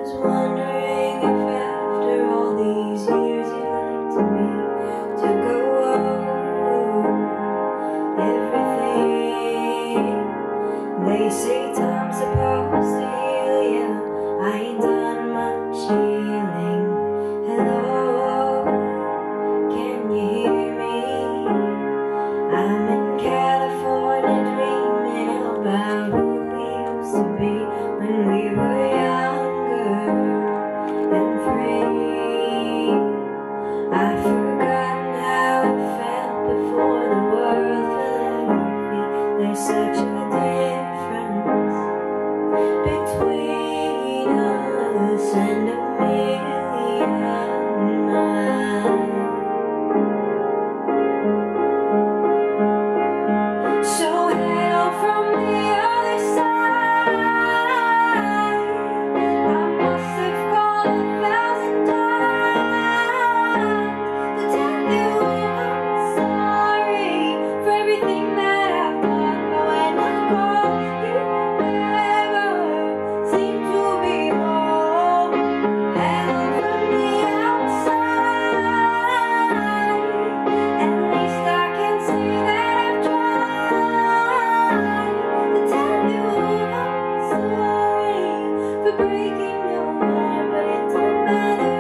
was wondering if after all these years you'd like to me to go over everything. They say time's supposed to heal ya. I ain't done much healing. Hello, can you hear me? I'm in California dreaming about who we used to be when we were younger and free. I've forgotten how it felt before the world fell at our feet. There's such a difference between us and a million miles. So head on from the other side. I must have called 1,000 times to tell you I'm sorry for everything that I've done. But when I call, you never seem to be home. Head on from the outside. At least I can say that I've tried to tell you I'm sorry for breaking your heart, but it don't matter.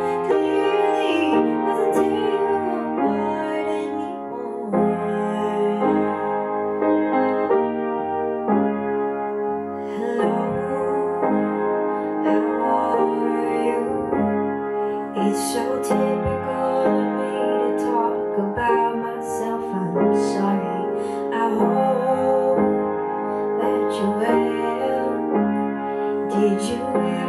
It clearly doesn't tear you apart anymore. Hello, how are you? It's so typical of me to talk about myself. I'm sorry. I hope that you're well. Did you ever